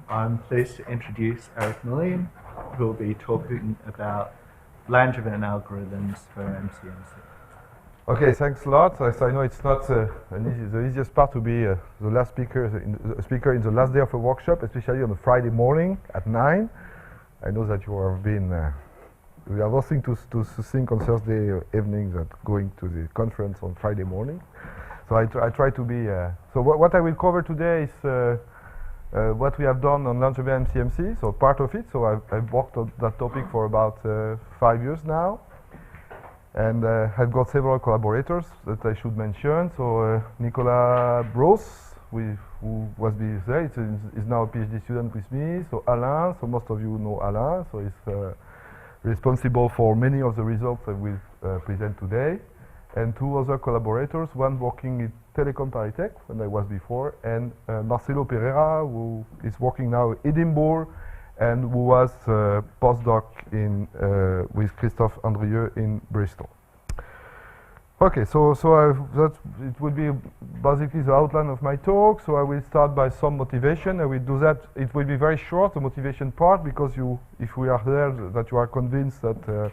I'm pleased to introduce François Moulines, who will be talking about Langevin algorithms for MCMC. Okay, thanks a lot. As I know it's not the easiest part to be the last speaker in the last day of a workshop, especially on a Friday morning at 9. I know that you have been, we have nothing to think on Thursday evening than going to the conference on Friday morning. So I try to be, so what I will cover today is what we have done on Langevin MCMC, so part of it. So I've worked on that topic for about 5 years now. And I've got several collaborators that I should mention. So Nicolas Brosse, who was there, is now a PhD student with me. So Alain, so most of you know Alain, so he's responsible for many of the results I will present today. And two other collaborators, one working in Telecom ParisTech, when I was before, and Marcelo Pereira, who is working now at Edinburgh, and who was postdoc with Christophe Andrieux in Bristol. Okay, so it will be basically the outline of my talk. So I will start by some motivation. I will do that. It will be very short, the motivation part, because if we are there, that you are convinced that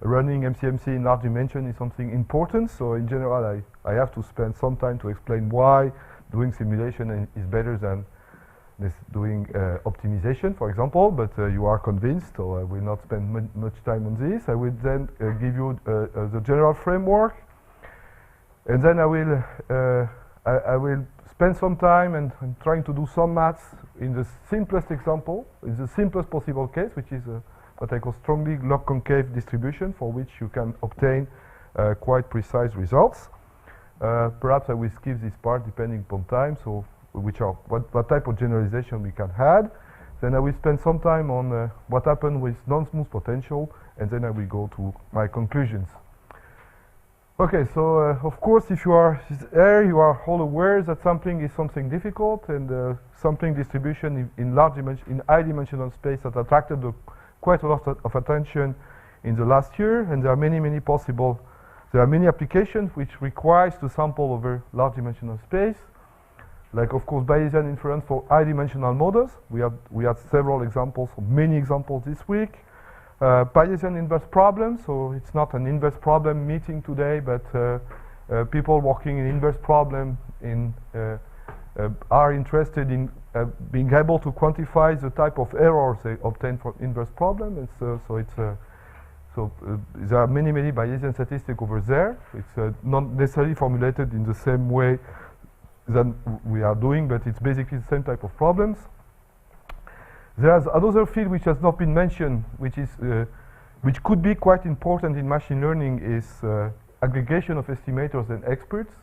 running MCMC in large dimension is something important. So in general, I have to spend some time to explain why doing simulation is better than doing optimization, for example, but you are convinced, so I will not spend much time on this. I will then give you the general framework, and then I will spend some time and trying to do some maths in the simplest example, in the simplest possible case, which is what I call strongly log-concave distribution, for which you can obtain quite precise results. Perhaps I will skip this part depending upon time, so which are what type of generalization we can have. Then I will spend some time on what happened with non-smooth potential, and then I will go to my conclusions. Okay, so of course, if you are there, you are all aware that sampling is something difficult, and sampling distribution in high-dimensional space that attracted quite a lot of attention in the last year, and there are many applications which requires to sample over large-dimensional space. Like, of course, Bayesian inference for high-dimensional models. We had several examples, many examples this week. Bayesian inverse problems, so it's not an inverse problem meeting today, but people working in inverse problem are interested in being able to quantify the type of errors they obtain for inverse problem. And so there are many Bayesian statistics over there. It's not necessarily formulated in the same way than we are doing, but it's basically the same type of problems. There's another field which has not been mentioned, which could be quite important in machine learning, is aggregation of estimators and experts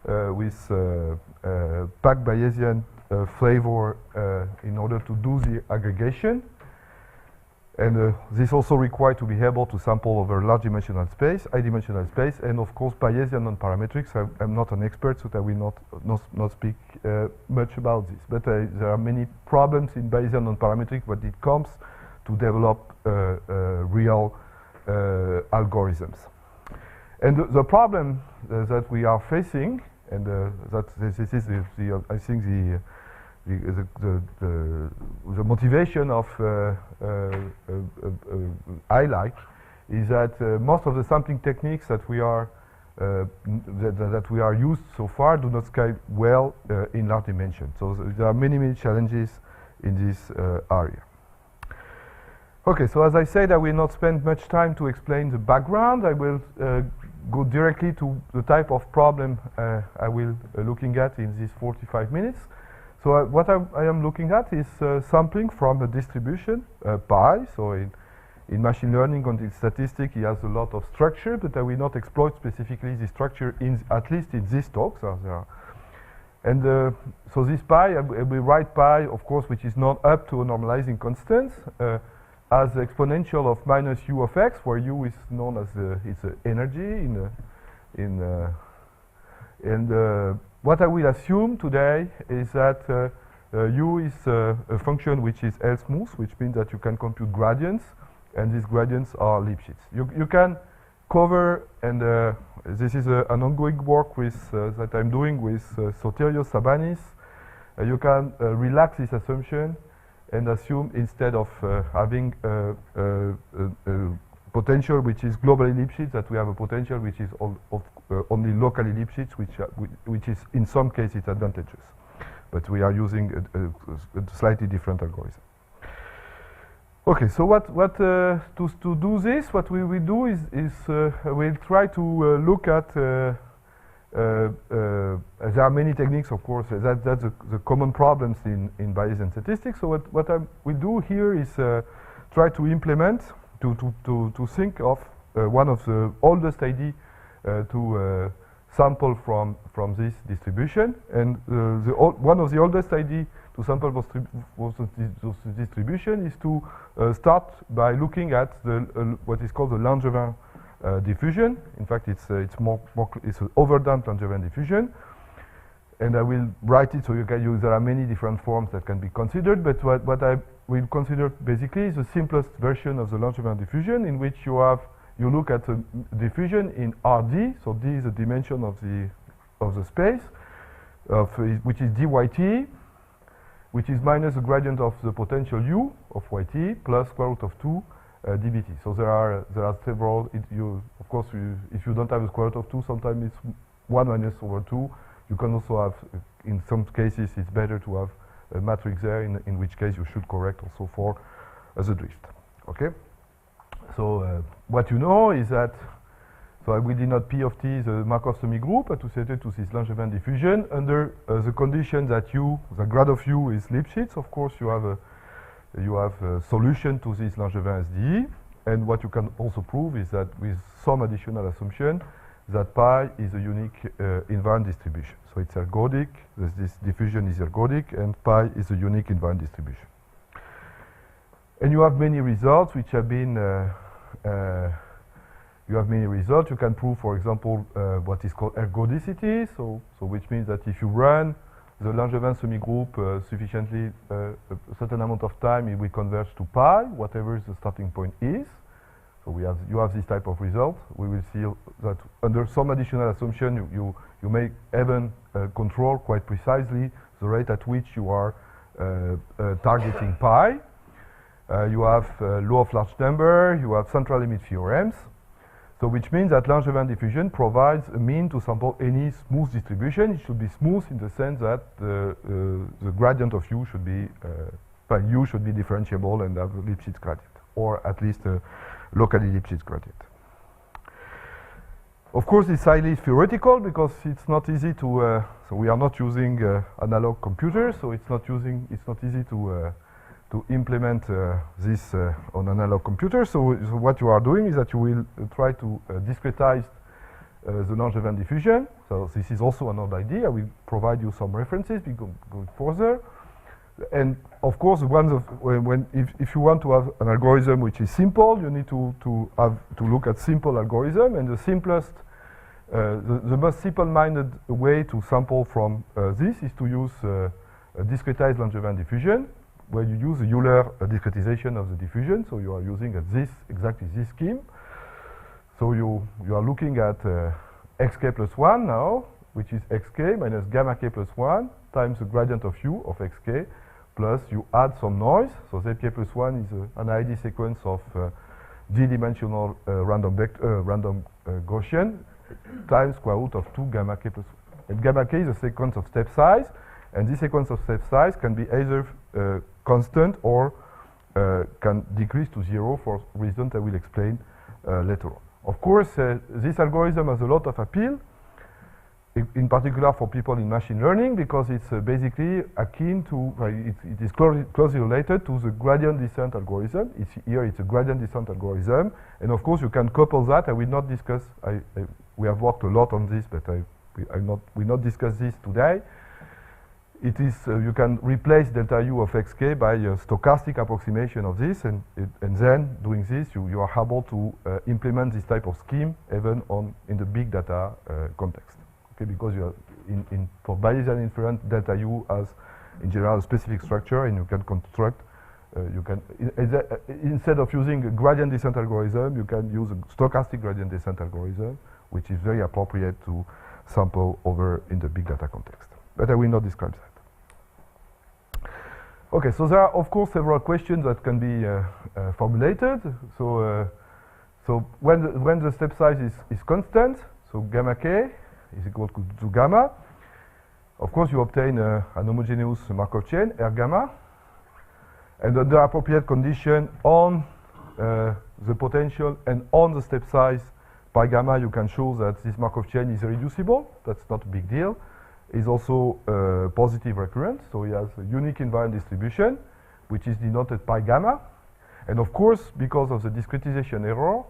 with packed Bayesian flavor in order to do the aggregation. And this also requires to be able to sample over large dimensional space, high dimensional space, and of course Bayesian non-parametrics. I'm not an expert, so I will not speak much about this. But there are many problems in Bayesian non-parametric when it comes to develop real algorithms. And the problem that we are facing, and that this is I think the motivation of I like is that most of the sampling techniques that we are used so far do not scale well in large dimension. So there are many challenges in this area. Okay, so as I said, I will not spend much time to explain the background. I will go directly to the type of problem I will looking at in these 45 minutes. So what I am looking at is sampling from a distribution, pi. So in machine learning, on the statistic, it has a lot of structure, but I will not exploit specifically the structure at least in this talk. And so this pi, I will write pi, of course, which is not up to a normalizing constant, as the exponential of minus u of x, where u is known as it's energy what I will assume today is that u is a function which is L-smooth, which means that you can compute gradients, and these gradients are Lipschitz. You can cover, and this is an ongoing work that I'm doing with Soterios Sabanis. You can relax this assumption and assume instead of having a potential which is globally Lipschitz, that we have a potential which is only locally Lipschitz, which is in some cases advantageous. But we are using a slightly different algorithm. Okay, so to do this, what we will do is we'll try to look at. There are many techniques, of course. That's the common problems in Bayesian statistics. So what I will do here is try to implement to think of one of the oldest idea to sample from this distribution, and one of the oldest idea to sample those distribution is to start by looking at what is called the Langevin diffusion. In fact, it's an overdamped Langevin diffusion, and I will write it so you can use. There are many different forms that can be considered, but what I will consider basically is the simplest version of the Langevin diffusion, in which you look at the diffusion in Rd. So D is the dimension of the space, which is dyt, which is minus the gradient of the potential u of yt plus square root of 2 dBt. So there are several. Of course, if you don't have a square root of 2, sometimes it's 1 minus over 2. You can also have, in some cases, it's better to have a matrix there, in which case you should correct also for the drift. Okay. So what you know is that, so we denote P of T the Markov semi-group associated to this Langevin diffusion under the condition that the grad of U is Lipschitz. Of course, you have a solution to this Langevin SDE, and what you can also prove is that with some additional assumption that pi is a unique invariant distribution. So it's ergodic, this diffusion is ergodic, and pi is a unique invariant distribution. And you have many results which have been you can prove, for example, what is called ergodicity, so which means that if you run the Langevin semi-group sufficiently a certain amount of time, it will converge to pi, whatever the starting point is. So you have this type of result. We will see that under some additional assumption, you may even control quite precisely the rate at which you are targeting pi. You have law of large number, you have central limit theorems. So which means that Langevin diffusion provides a mean to sample any smooth distribution. It should be smooth in the sense that the gradient of U should be U should be differentiable and have a Lipschitz gradient, or at least a locally Lipschitz gradient. Of course, it's highly theoretical because it's not easy to. So we are not using analog computers, so it's not easy to implement this on analog computers. So what you are doing is that you will try to discretize the Langevin diffusion. So this is also another idea. I will provide you some references going further. And of course, if you want to have an algorithm which is simple, you need to look at simple algorithm. And the simplest, the most simple-minded way to sample from this is to use a discretized Langevin diffusion, where you use the Euler discretization of the diffusion. So you are using exactly this scheme. So you are looking at xk plus 1 now, which is xk minus gamma k plus 1 times the gradient of u of xk, plus you add some noise. So zk plus 1 is an ID sequence of d-dimensional random Gaussian times square root of 2 gamma k plus 1. And gamma k is a sequence of step size, and this sequence of step size can be either constant or can decrease to 0 for reasons I will explain later on. Of course, this algorithm has a lot of appeal, in particular for people in machine learning, because it's basically akin to, it is closely related to the gradient descent algorithm. It's a gradient descent algorithm, and of course you can couple that. I will not discuss, we have worked a lot on this, but we not discuss this today. It is you can replace delta u of xk by a stochastic approximation of this, and then doing this, you are able to implement this type of scheme even in the big data context. Okay, because you are for Bayesian inference, delta u has in general a specific structure, and you can construct. Instead of using a gradient descent algorithm, you can use a stochastic gradient descent algorithm, which is very appropriate to sample over in the big data context. But I will not describe that. Okay, so there are of course several questions that can be formulated. So when the step size is constant, so gamma k is equal to gamma, of course you obtain an homogeneous Markov chain, R gamma, and under appropriate condition on the potential and on the step size pi gamma, you can show that this Markov chain is irreducible. That's not a big deal. Is also positive recurrent, so he has a unique invariant distribution, which is denoted pi gamma. And of course, because of the discretization error,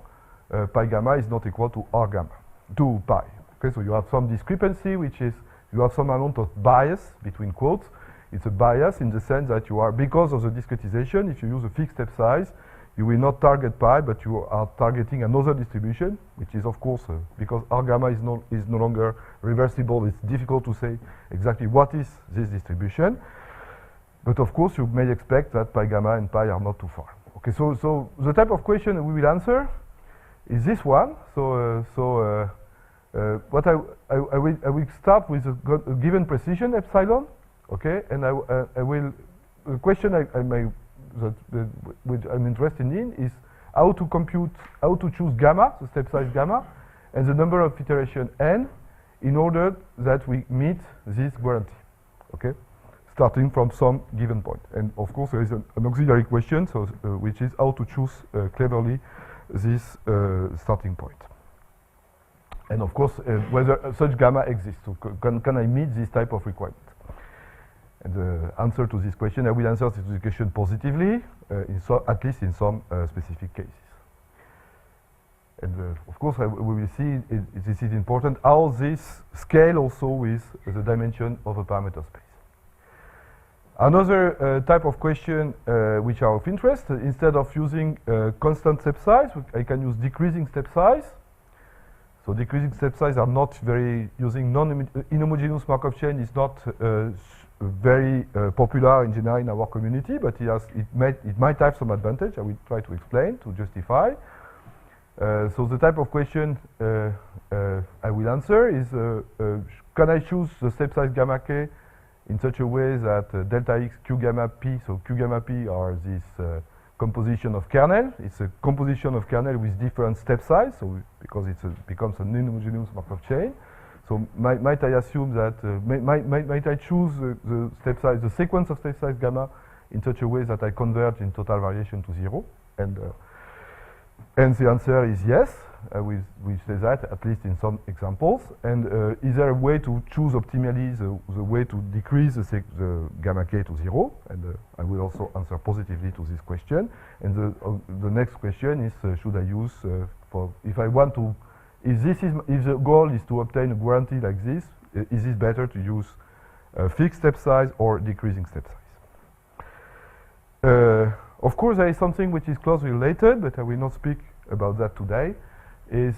pi gamma is not equal to R gamma, to pi. Okay, so you have some discrepancy, which is, you have some amount of bias between quotes. It's a bias in the sense that you are, because of the discretization, if you use a fixed step size, you will not target pi, but you are targeting another distribution, which is of course, because R gamma is no longer reversible, it's difficult to say exactly what is this distribution. But of course, you may expect that pi gamma and pi are not too far. Okay, so the type of question we will answer is this one. What I will start with a given precision epsilon, okay, and I will, the question which I'm interested in is how to compute, how to choose gamma, the step size gamma, and the number of iteration n, in order that we meet this guarantee, okay, starting from some given point. And of course, there is an auxiliary question, so which is how to choose cleverly this starting point. And of course, whether such gamma exists. So can I meet this type of requirement? And the answer to this question, I will answer this question positively, at least in some specific cases. And of course, we will see, this is important, how this scale also with the dimension of a parameter space. Another type of question which are of interest, instead of using constant step size, I can use decreasing step size. So decreasing step size are not very, using inhomogeneous Markov chain is not very popular in general in our community, but it might have some advantage. I will try to explain, to justify. So the type of question I will answer is, can I choose the step size gamma k in such a way that delta x q gamma p, so q gamma p are this composition of kernel. It's a composition of kernel with different step size, so because it becomes an inhomogeneous Markov chain. So might I assume that, might I choose the step size, the sequence of step size gamma in such a way that I converge in total variation to 0? And the answer is yes, we say that at least in some examples. And is there a way to choose optimally the way to decrease the gamma k to 0? And I will also answer positively to this question. And the next question is, should I use if I want to, if the goal is to obtain a guarantee like this, is it better to use a fixed step size or decreasing step size? Of course, there is something which is closely related, but I will not speak about that today, is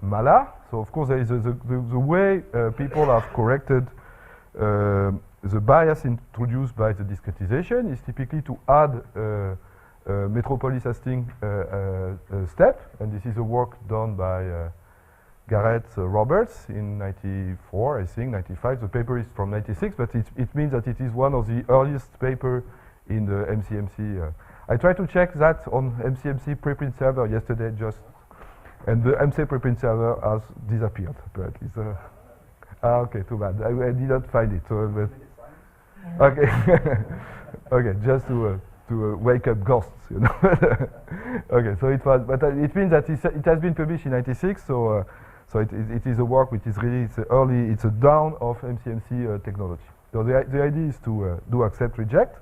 mala. So of course, there is the way people have corrected the bias introduced by the discretization is typically to add metropolis Hastings step, and this is a work done by Garrett Roberts in 94, I think, 95. The paper is from 96, but it means that it is one of the earliest paper in the MCMC. I tried to check that on MCMC preprint server yesterday and the MC preprint server has disappeared, apparently. So, okay, too bad. I didn't find it. So, but okay, okay, just to wake up ghosts, you know. Okay, so it was, but it means that it has been published in '96. So, so it is a work which is really it's a down of MCMC technology. So the idea is to do accept reject.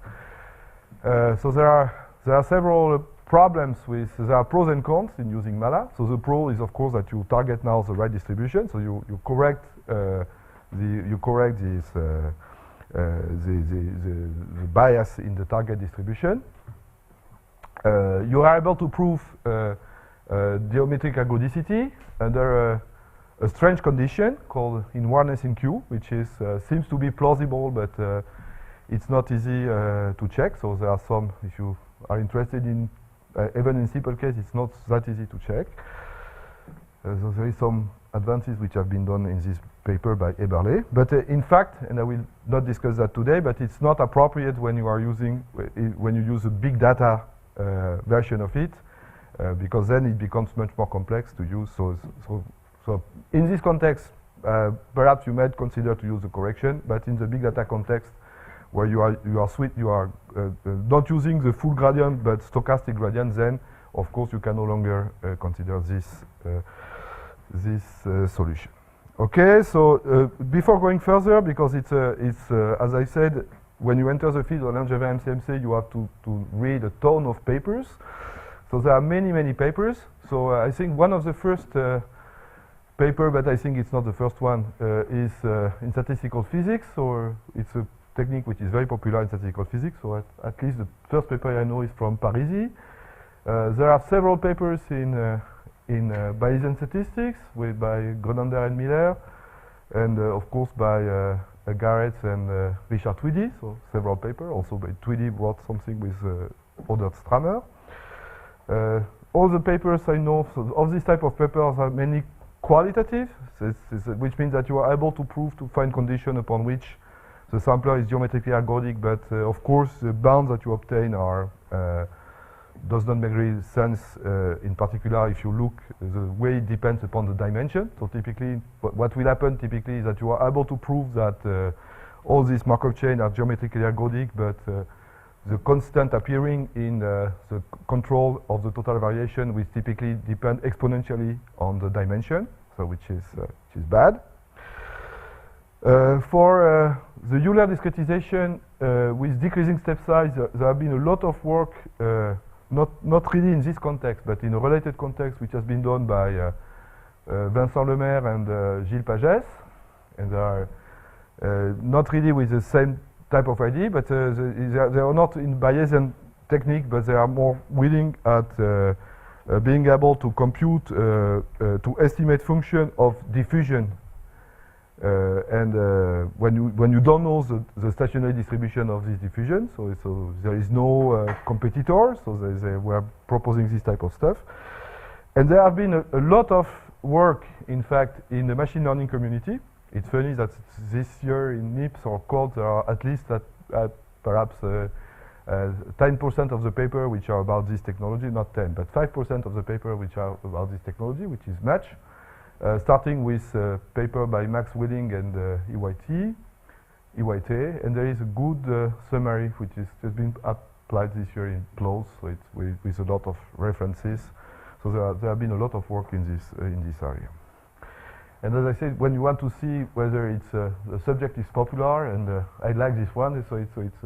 So there are several problems with, there are pros and cons in using mala. So the pro is of course that you target now the right distribution. So you correct the bias in the target distribution. You are able to prove geometric ergodicity under a strange condition called invariance in Q, which is seems to be plausible, but it's not easy to check. So there are some, if you are interested in, even in simple case, it's not that easy to check. So there is some advances which have been done in this paper by Eberle. But in fact, and I will not discuss that today, but it's not appropriate when you are using, when you use a big data version of it, because then it becomes much more complex to use. So in this context, perhaps you might consider to use the correction, but in the big data context, where you are not using the full gradient but stochastic gradient, then of course you can no longer consider this solution. Okay, so before going further, because it's as I said, when you enter the field of Langevin MCMC, you have to read a ton of papers. So there are many papers. So I think one of the first paper, but I think it's not the first one, is in statistical physics. So it's a technique which is very popular in statistical physics. So at least the first paper I know is from ParisTech. There are several papers in Bayesian statistics by Grenander and Miller, and of course by Garrett and Richard Tweedy. So several papers. Also by Tweedy wrote something with Odert Stramer. All the papers I know of this type of papers are mainly qualitative, which means that you are able to prove, to find condition upon which the sampler is geometrically ergodic, but of course the bounds that you obtain are does not make really sense, in particular if you look the way it depends upon the dimension. So typically what will happen typically is that you are able to prove that all these Markov chains are geometrically ergodic, but the constant appearing in the control of the total variation will typically depend exponentially on the dimension, so which is bad. For the Euler discretization with decreasing step size, there have been a lot of work, not really in this context, but in a related context, which has been done by Vincent Lemaire and Gilles Pagès, and they are not really with the same type of idea, but they are not in Bayesian technique, but they are more willing at being able to compute, to estimate function of diffusion. And when you don't know the stationary distribution of this diffusion, so there is no competitor, so they were proposing this type of stuff. And there have been a lot of work, in fact, in the machine learning community. It's funny that this year in NIPS or CORD there are at least perhaps 10% of the paper which are about this technology, not 10, but 5% of the paper which are about this technology, which is match. Starting with a paper by Max Willing and EYT, and there is a good summary which has been applied this year in PLOS, so it's with a lot of references. So there have been a lot of work in this area. And as I said, when you want to see whether the subject is popular, and I like this one, so it's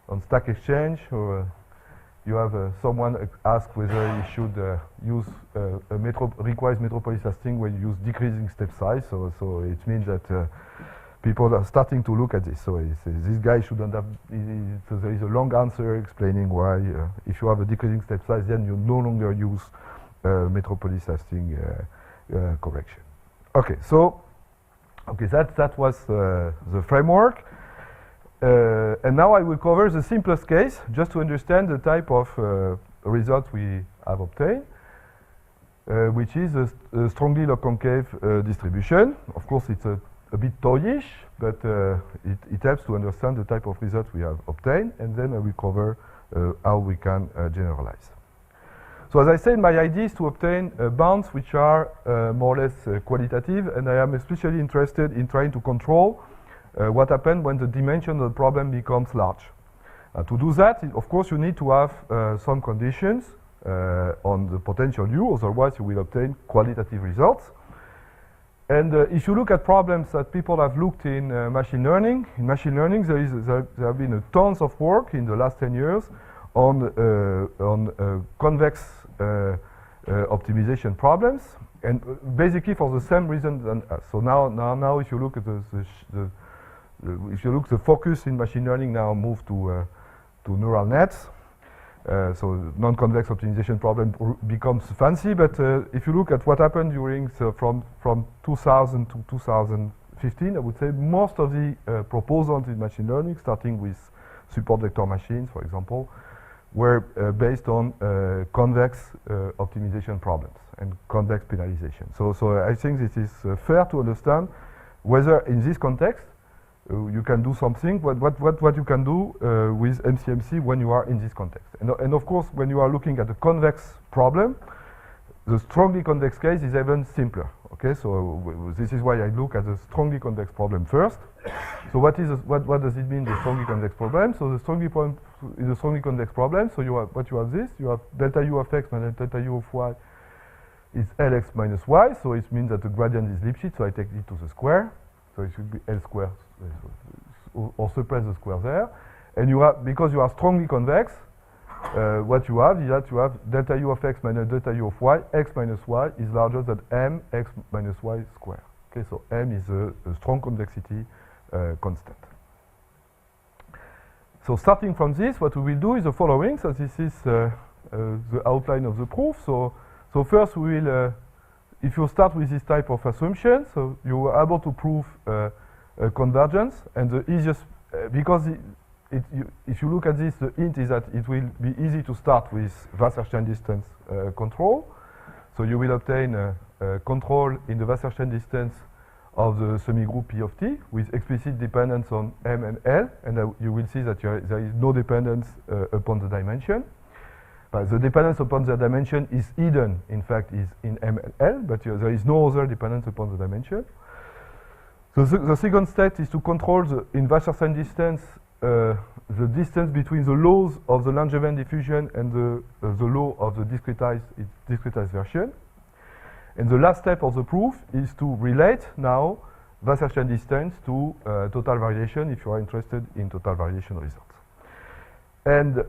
on Stack Exchange, or you have someone ask whether you should use requires metropolis testing when you use decreasing step size. So it means that people are starting to look at this. So this guy shouldn't have. So there is a long answer explaining why, if you have a decreasing step size, then you no longer use metropolis testing correction. Okay, so that was the framework. And now I will cover the simplest case, just to understand the type of results we have obtained, which is a strongly log-concave distribution. Of course, it's a bit toyish, but it helps to understand the type of results we have obtained, and then I will cover how we can generalize. So as I said, my idea is to obtain bounds which are more or less qualitative, and I am especially interested in trying to control what happens when the dimension of the problem becomes large. To do that, of course, you need to have some conditions on the potential U, otherwise you will obtain qualitative results. And if you look at problems that people have looked in machine learning, there have been tons of work in the last 10 years on convex optimization problems, and basically for the same reason than us. So now if you look at the focus in machine learning now move to neural nets. So non-convex optimization problem becomes fancy, but if you look at what happened during from 2000 to 2015, I would say most of the proposals in machine learning, starting with support vector machines, for example, were based on convex optimization problems and convex penalization. So I think this is fair to understand whether in this context you can do something, what you can do with MCMC when you are in this context. And of course, when you are looking at a convex problem, the strongly convex case is even simpler. Okay, so this is why I look at the strongly convex problem first. So what does it mean, the strongly convex problem? So the strongly convex problem, so you have this, you have delta u of x minus delta u of y is Lx minus y, so it means that the gradient is Lipschitz, so I take it to the square, so it should be L square, or suppress the square there. And you have, because you are strongly convex, what you have is that you have delta u of x minus delta u of y, x minus y is larger than m x minus y square. Okay, so m is a strong convexity constant. So starting from this, what we will do is the following. So this is the outline of the proof. So first we will, if you start with this type of assumption, so you are able to prove convergence, and the easiest, because if you look at this, the hint is that it will be easy to start with Wasserstein distance control. So you will obtain control in the Wasserstein distance of the semi-group P of t with explicit dependence on M and L, and you will see that there is no dependence upon the dimension. The dependence upon the dimension is hidden, in fact, is in M and L, but there is no other dependence upon the dimension. So the second step is to control in Wasserstein distance the distance between the laws of the Langevin diffusion and the law of the discretized version. And the last step of the proof is to relate now Wasserstein distance to total variation if you are interested in total variation results. And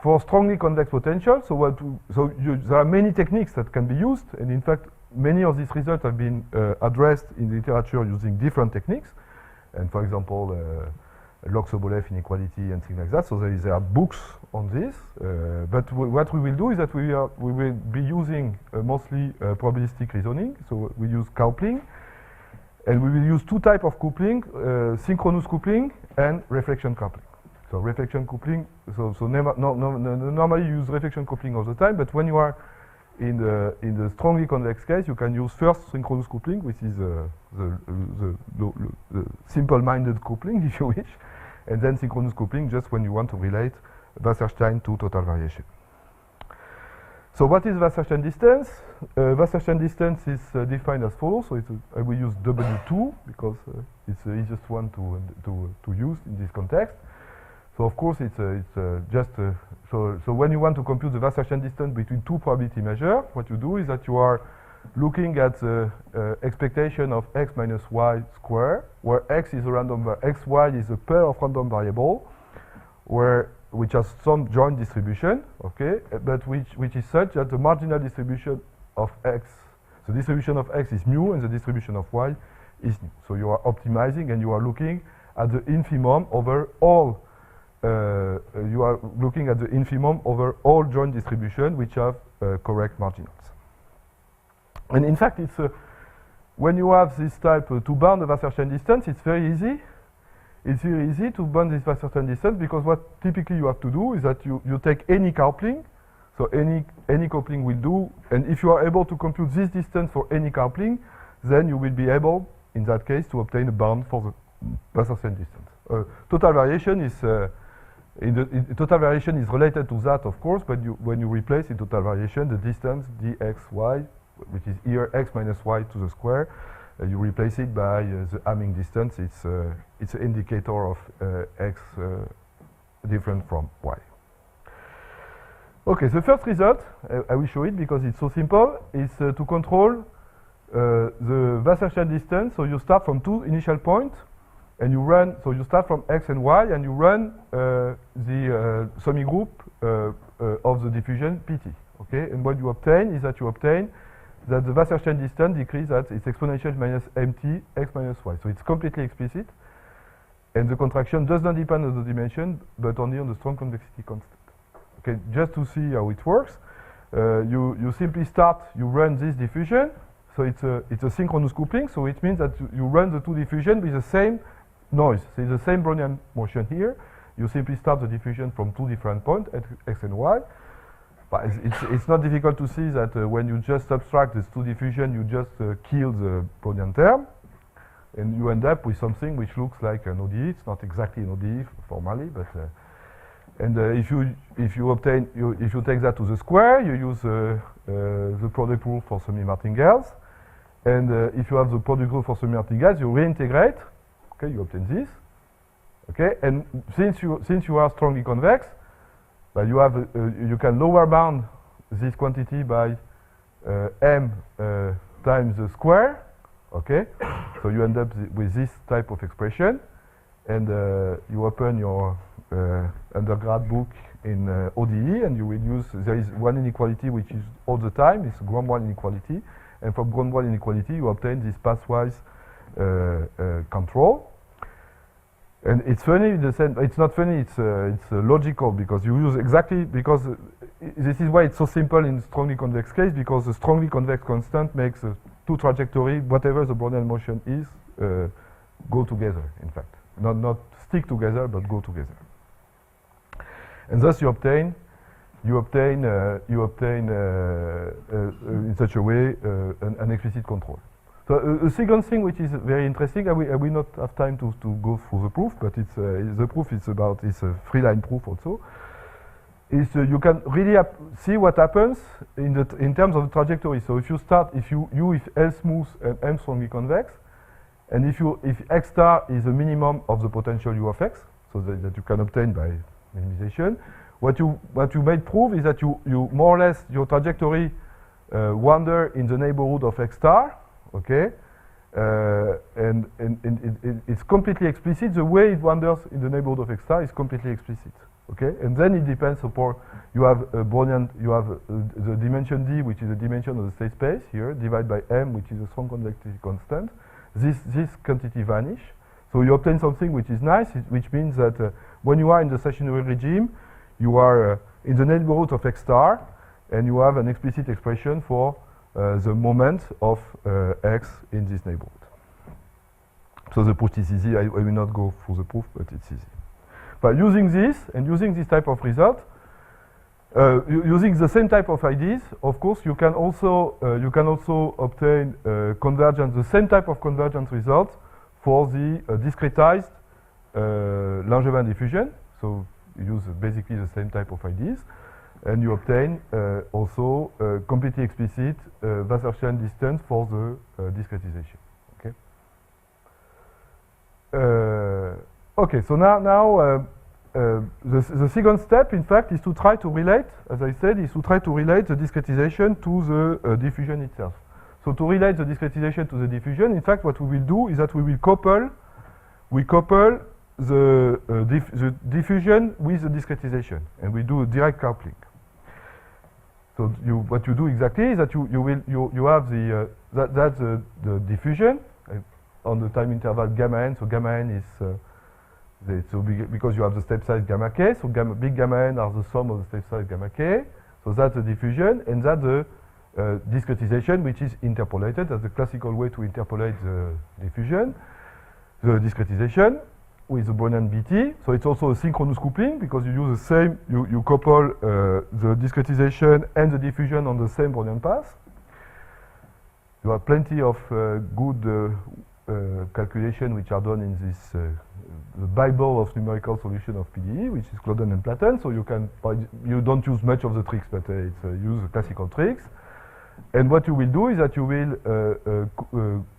for strongly convex potential, there are many techniques that can be used, and in fact many of these results have been addressed in the literature using different techniques, and for example log-Sobolev inequality and things like that. So there are books on this, but what we will do is that we will be using mostly probabilistic reasoning. So we use coupling, and we will use two types of coupling: synchronous coupling and reflection coupling. So reflection coupling. Normally you use reflection coupling all the time, but when you are in the strongly convex case, you can use first synchronous coupling, which is the simple-minded coupling, if you wish, and then synchronous coupling just when you want to relate Wasserstein to total variation. So what is Wasserstein distance? Wasserstein distance is defined as follows. So I will use W2 because it's the easiest one to use in this context. So of course so when you want to compute the Wasserstein distance between two probability measures, what you do is that you are looking at the expectation of x minus y square, where x is a random, xy is a pair of random variable, which has some joint distribution, okay, but which is such that the marginal distribution of x, the distribution of x is mu and the distribution of y is nu. So you are optimizing and you are looking at the infimum over all joint distribution which have correct marginals. And in fact, it's when you have this type to bound the Wasserstein distance, it's very easy. It's very easy to bound this Wasserstein distance because what typically you have to do is that you take any coupling. So any coupling will do, and if you are able to compute this distance for any coupling, then you will be able, in that case, to obtain a bound for the Wasserstein distance. Total variation is total variation is related to that, of course, but when you replace in total variation the distance dxy, which is here x minus y to the square, you replace it by the Hamming distance. It's an indicator of x different from y. Okay, the first result, I will show it because it's so simple, is to control the Wasserstein distance. So you start from two initial points, and you run, so you start from x and y, and you run the semi-group of the diffusion pt. Okay, and what you obtain is that that the Wasserstein distance decreases at its exponential minus mt x minus y. So it's completely explicit, and the contraction does not depend on the dimension, but only on the strong convexity constant. Okay, just to see how it works, you simply you run this diffusion. So it's a synchronous coupling. So it means that you run the two diffusion with the same noise. So it's the same Brownian motion here, you simply start the diffusion from two different points, x and y. But it's not difficult to see that when you just subtract these two diffusion, you just kill the Brownian term, and you end up with something which looks like an ODE. It's not exactly an ODE formally, but and if you take that to the square, you use the product rule for semi-martingales, and if you have the product rule for semi-martingales, you reintegrate. Okay, you obtain this. Okay, and since you are strongly convex, but you have you can lower bound this quantity by m times the square. Okay, so you end up with this type of expression, and you open your undergrad book in ODE, and you will use, there is one inequality which is all the time, it's Gram 1 inequality, and from Gram 1 inequality you obtain this pathwise control. And it's funny, it's not funny, it's logical, because you use exactly, because this is why it's so simple in strongly convex case, because the strongly convex constant makes two trajectory, whatever the Brownian motion is, go together, in fact. Not stick together, but go together. And thus you obtain in such a way an explicit control. So a second thing which is very interesting, I will not have time to go through the proof, but it's the proof is about, it's a three-line proof also, is you can really see what happens in terms of the trajectory. So if you start, if L smooth and M strongly convex, and if x star is the minimum of the potential U of x, so that you can obtain by minimization, what you may prove is that you more or less your trajectory wander in the neighborhood of x star. Okay, and it's completely explicit. The way it wanders in the neighborhood of x star is completely explicit. Okay, and then it depends upon you have a Brownian, you have the dimension d, which is the dimension of the state space here, divided by m, which is a strong convexity constant. This quantity vanish, so you obtain something which is nice, which means that when you are in the stationary regime, you are in the neighborhood of x star, and you have an explicit expression for the moment of x in this neighborhood. So the proof is easy. I will not go through the proof, but it's easy. But using this and using this type of result, using the same type of ideas, of course, you can also obtain convergence, the same type of convergence result for the discretized Langevin diffusion. So you use basically the same type of ideas. And you obtain also completely explicit Wasserstein distance for the discretization. Okay. Okay. So now the second step, in fact, is to try to relate, as I said, is to try to relate the discretization to the diffusion itself. So to relate the discretization to the diffusion, in fact, what we will do is that we will couple the diffusion with the discretization, and we do a direct coupling. So what you do exactly is that you have that's the diffusion on the time interval gamma n. So gamma n is because you have the step size gamma k. So big gamma n are the sum of the step size gamma k. So that's the diffusion, and that's the discretization, which is interpolated. That's the classical way to interpolate the diffusion, the discretization, with the Brownian BT. So it's also a synchronous coupling, because you use the same, you couple the discretization and the diffusion on the same Brownian path. You have plenty of good calculations which are done in this the Bible of numerical solution of PDE, which is Claudon and Platen. So you don't use much of the tricks, but use the classical tricks. And what you will do is that you will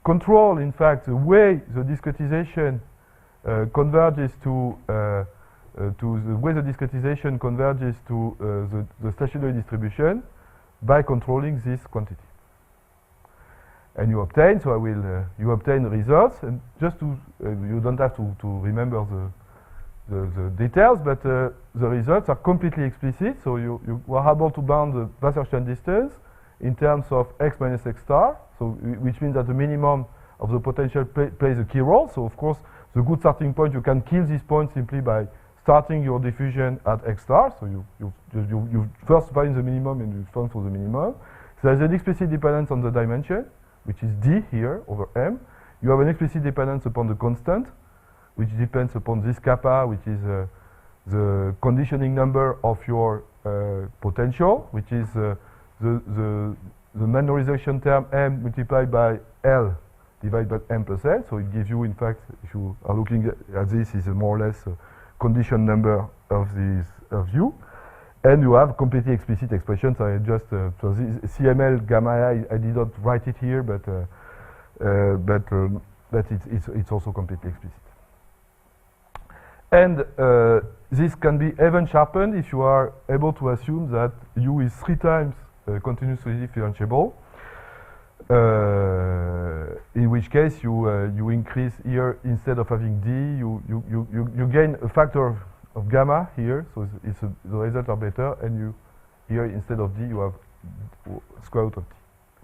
control, in fact, the way the discretization converges to the way the discretization converges to the stationary distribution by controlling this quantity. And you obtain, so you obtain results, and just to, you don't have to remember the details, but the results are completely explicit, so you are able to bound the Wasserstein distance in terms of x minus x star, so which means that the minimum of the potential plays a key role. So of course, the good starting point, you can kill this point simply by starting your diffusion at x star. So you first find the minimum and you find for the minimum. So there's an explicit dependence on the dimension, which is d here over m. You have an explicit dependence upon the constant, which depends upon this kappa, which is the conditioning number of your potential, which is the manorization term m multiplied by L divided by m plus L. So it gives you, in fact, if you are looking at this, is a more or less condition number of these of U. And you have completely explicit expressions. I just so this CML gamma I did not write it here, but it's also completely explicit. And this can be even sharpened if you are able to assume that U is 3 times continuously differentiable. In which case you increase here, instead of having D, you gain a factor of gamma here, so the results are better, and you here instead of D you have square root of T.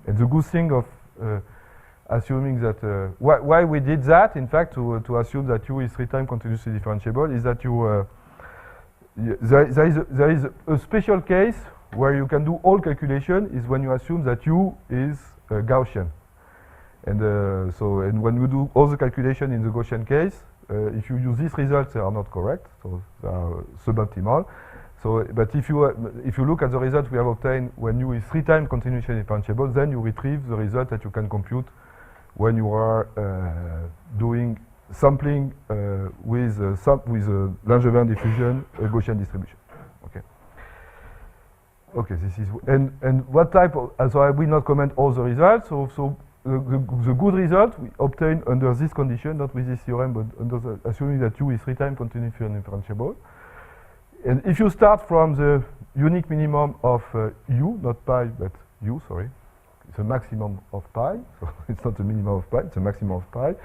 And the good thing of assuming that why we did that, in fact, to assume that U is 3 times continuously differentiable, is that you there is a special case where you can do all calculation is when you assume that U is Gaussian. And and when you do all the calculation in the Gaussian case, if you use these results, they are not correct, so they are suboptimal. So, but if you look at the result we have obtained when U is 3 times continuously differentiable, then you retrieve the result that you can compute when you are doing sampling with Langevin diffusion Gaussian distribution. Okay. Okay, this is and what type of so I will not comment all the results. So the good result we obtain under this condition, not with this theorem, but under assuming that U is 3 times continuously differentiable. And if you start from the unique minimum of U, not pi, but U, sorry, it's a maximum of pi, so it's not a minimum of pi, it's a maximum of pi.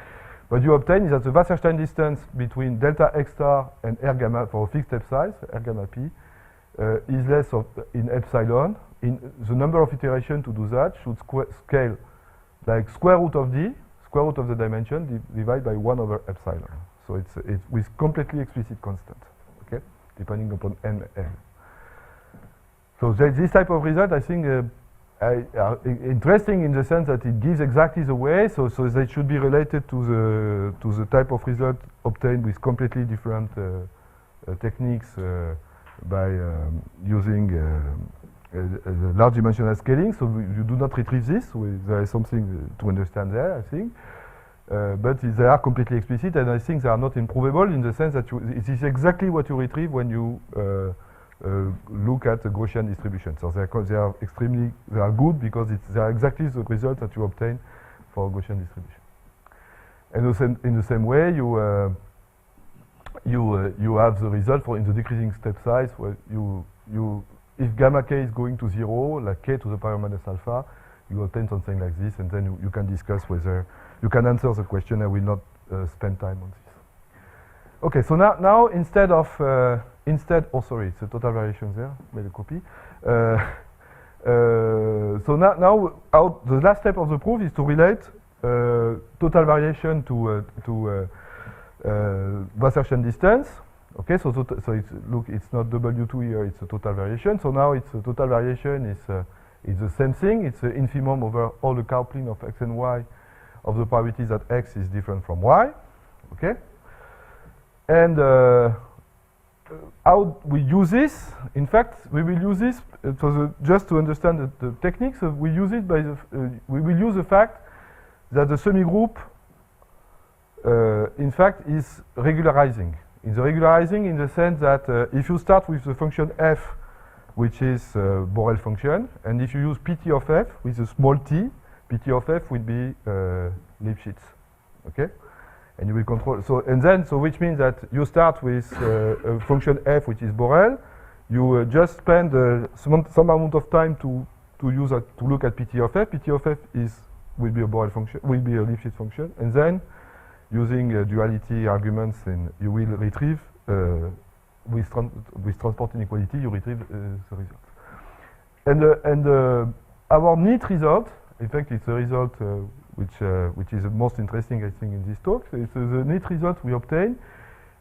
What you obtain is that the Wasserstein distance between delta x star and R gamma for a fixed step size, R gamma p, is less of in epsilon. In the number of iterations to do that should scale like square root of D, square root of the dimension, divided by 1 over epsilon. So it's with completely explicit constant, okay, depending upon n and n. So this type of result, I think, are interesting in the sense that it gives exactly the way. So they should be related to the type of result obtained with completely different techniques by using large dimensional scaling. So you do not retrieve this. There is something to understand there, I think. But they are completely explicit, and I think they are not improvable in the sense that it is exactly what you retrieve when you look at the Gaussian distribution. So they are good because they are exactly the result that you obtain for Gaussian distribution. And in the same way, you have the result for in the decreasing step size where if gamma k is going to 0, like k to the power minus alpha, you obtain something like this, and then you can discuss whether you can answer the question. I will not spend time on this. Okay, so now instead, oh sorry, it's a total variation there, made a copy. So now the last step of the proof is to relate total variation to Wasserstein distance. Okay, so it's not W2 here, it's a total variation. So now it's a total variation is the same thing. It's the infimum over all the coupling of x and y of the probabilities that x is different from y. Okay, and how we use this? In fact, we will use this just to understand the techniques. We use it by we will use the fact that the semigroup, in fact, is regularizing. It's regularizing in the sense that if you start with the function f, which is Borel function, and if you use Pt of f with a small t, Pt of f will be Lipschitz. Okay, and you will control. So which means that you start with a function f, which is Borel. You just spend some amount of time to look at Pt of f. Pt of f will be a Borel function, will be a Lipschitz function, and then using duality arguments, and you will retrieve with transport inequality, you retrieve the result. And our neat result, in fact, it's a result which is the most interesting, I think, in this talk. So the neat result we obtain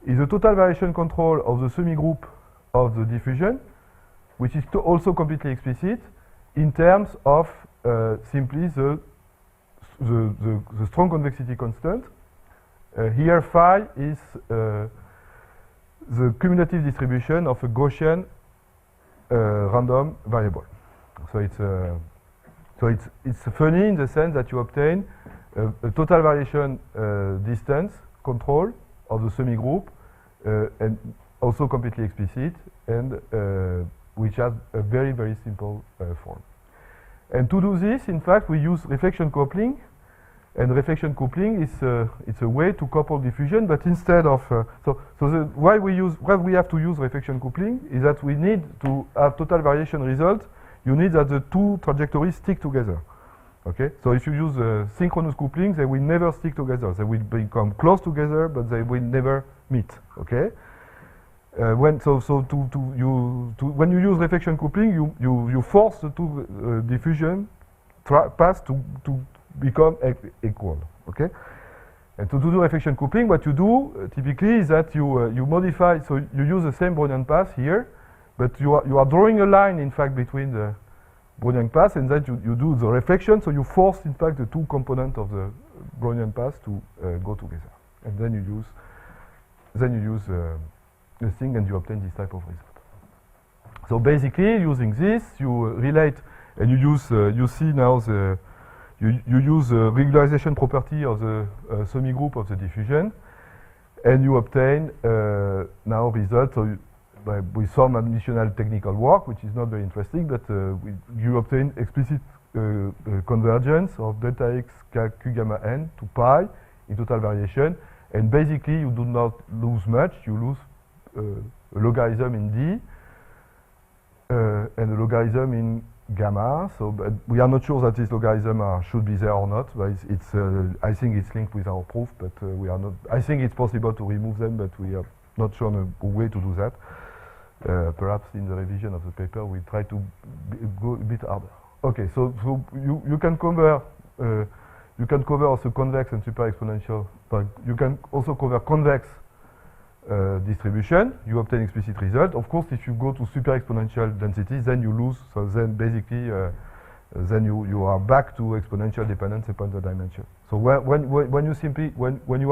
is a total variation control of the semigroup of the diffusion, which is also completely explicit in terms of simply the strong convexity constant. Here phi is the cumulative distribution of a Gaussian random variable. So it's funny in the sense that you obtain a total variation distance control of the semi-group and also completely explicit, and which has a very, very simple form. And to do this, in fact, we use reflection coupling. And reflection coupling is it's a way to couple diffusion, but instead of why we have to use reflection coupling is that we need to have total variation result. You need that the two trajectories stick together. Okay, so if you use synchronous coupling, they will never stick together. They will become close together, but they will never meet. Okay. When you use reflection coupling, you force the two diffusion paths to become equal. Okay, and to do the reflection coupling, what you do typically is that you modify. So you use the same Brownian path here, but you are drawing a line, in fact, between the Brownian path, and then you do the reflection. So you force, in fact, the two components of the Brownian path to go together, and then you use the thing, and you obtain this type of result. So basically, using this, you relate, and you use you see now you use the regularization property of the semi-group of the diffusion, and you obtain now results with some additional technical work, which is not very interesting, but you obtain explicit convergence of delta x q gamma n to pi in total variation, and basically you do not lose much. You lose a logarithm in d and a logarithm in gamma. So, but we are not sure that this logarithm should be there or not. But I think it's linked with our proof, but we are not. I think it's possible to remove them, but we are not sure a way to do that. Perhaps in the revision of the paper, we try to go a bit harder. Okay, so you can cover also convex and super exponential. But you can also cover convex distribution. You obtain explicit result. Of course, if you go to super exponential density, then you lose. So then basically, then you are back to exponential dependence upon the dimension. So when you simply when you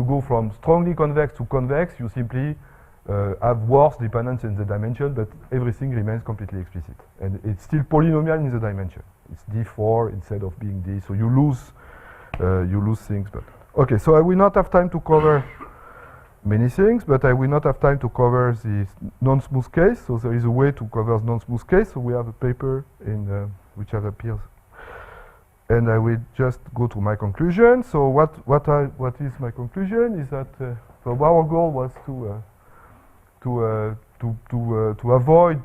go from strongly convex to convex, you simply have worse dependence in the dimension, but everything remains completely explicit, and it's still polynomial in the dimension. It's d4 instead of being d. So you lose things. But okay, so I will not have time to cover many things, but I will not have time to cover the non-smooth case. So there is a way to cover non-smooth case. So we have a paper in which have appeared, and I will just go to my conclusion. So what is my conclusion is that so our goal was to avoid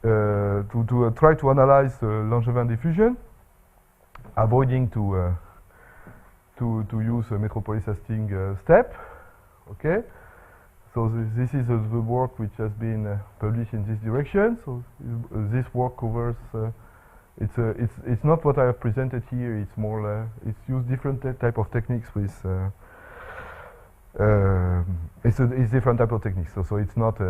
to try to analyze Langevin diffusion, avoiding to use a metropolis testing step. Okay, so this is the work which has been published in this direction. So this work covers. It's not what I have presented here. It's more. It's used different type of techniques with. It's different type of techniques. So it's not.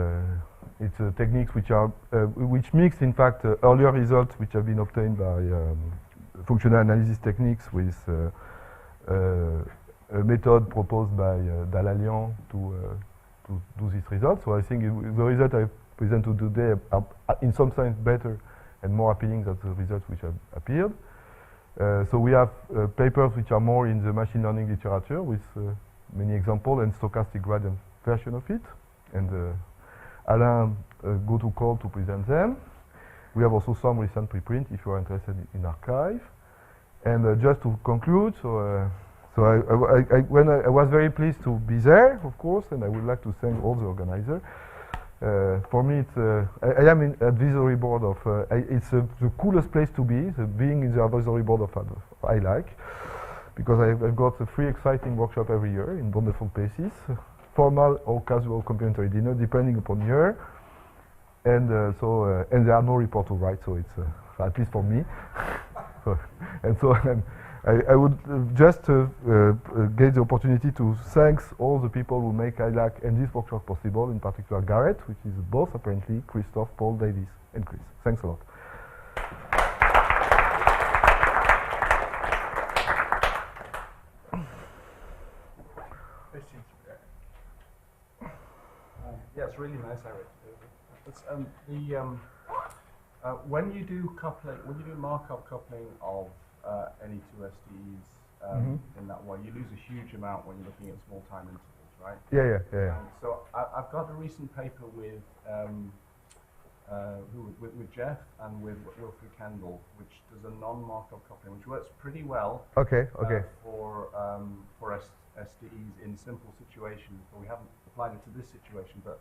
It's techniques which are which mix, in fact, earlier results which have been obtained by functional analysis techniques with a method proposed by Dalalian to do this result. So I think the result I present today are in some sense better and more appealing than the results which have appeared. So we have papers which are more in the machine learning literature with many examples and stochastic gradient version of it, and Alain go to call to present them. We have also some recent preprint if you are interested in archive. And just to conclude, so I was very pleased to be there, of course, and I would like to thank all the organizers. For me, it's I am in advisory board of. It's the coolest place to be. Being in the advisory board of I like, because I've got a free exciting workshop every year in wonderful places, formal or casual complimentary dinner depending upon year, and and there are no report to write, so it's at least for me. I would just get the opportunity to thank all the people who make ILAC and this workshop possible, in particular Garrett, which is both apparently Christophe, Paul, Davis, and Chris. Thanks a lot. Yeah, it's really nice, Eric. It's, when you do coupling, when you do Markov coupling of any two SDEs in that way, you lose a huge amount when you're looking at small time intervals, right? Yeah. So I've got a recent paper with with Jeff and with Wilfried Kendall, which does a non-Markov coupling, which works pretty well. Okay. For SDEs in simple situations, but we haven't applied it to this situation. But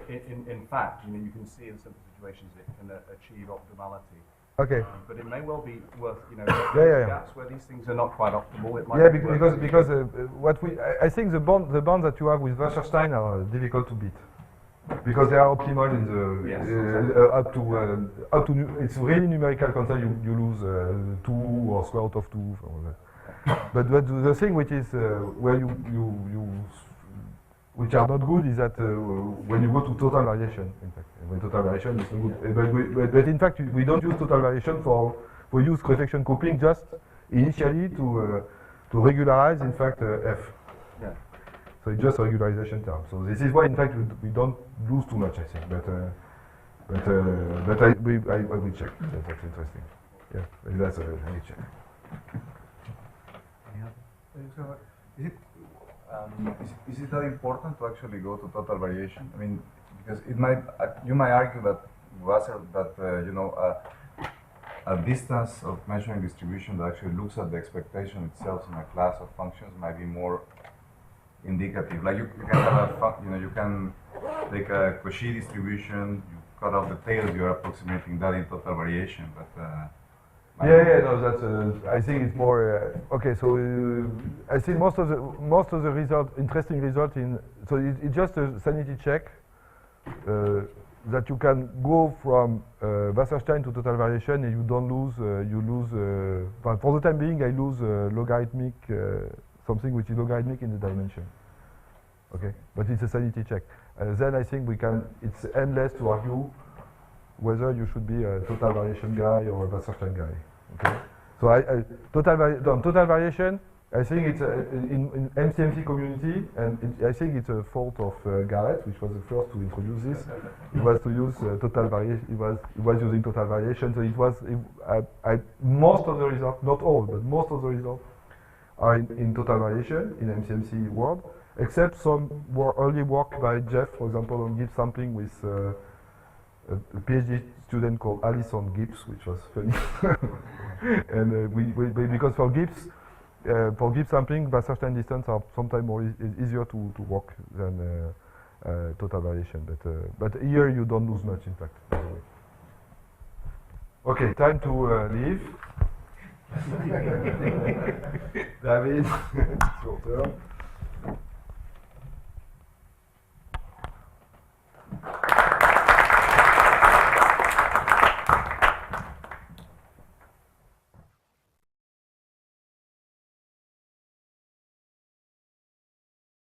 in fact, you can see in simple situations it can achieve optimality. Okay. But it may well be worth, gaps where these things are not quite optimal. It might because what I think the bond that you have with Wasserstein are difficult to beat. Because they are optimal in the up to it's really numerical constant. You lose 2 or square root of 2. But the thing which is where you which are not good is that when you go to total variation. In fact, when total variation is not good. But in fact, we don't use total variation for use correction coupling just initially to regularize in fact f. Yeah. So it's just a regularization term. So this is why, in fact, we don't lose too much, I think. But I will check. That's interesting. Yeah, that's I need to check. So is it that important to actually go to total variation? I mean, because it might you might argue that a distance of measuring distribution that actually looks at the expectation itself in a class of functions might be more indicative. Like you can have you can take a Cauchy distribution, you cut off the tails, you're approximating that in total variation, but no, that's I think it's more okay. So I think most of the interesting result in it's just a sanity check that you can go from Wasserstein to total variation and you don't lose but for the time being I lose logarithmic something which is logarithmic in the dimension. Okay, but it's a sanity check. Then I think it's endless to argue whether you should be a total variation guy or a Wasserstein guy. Okay, so total variation, I think it's in MCMC community, and I think it's a fault of Garrett, which was the first to introduce this. He was to use total variation. He was using total variation, so it was most of the results, not all, but most of the results are in total variation in MCMC world, except some early work by Jeff, for example, on Gibbs sampling with a PhD student called Alison Gibbs, which was funny. And because for Gibbs sampling, Wasserstein distance are sometimes more easier to work than total variation. But here you don't lose much, in fact. By the way. Okay, time to leave. David, it's your turn.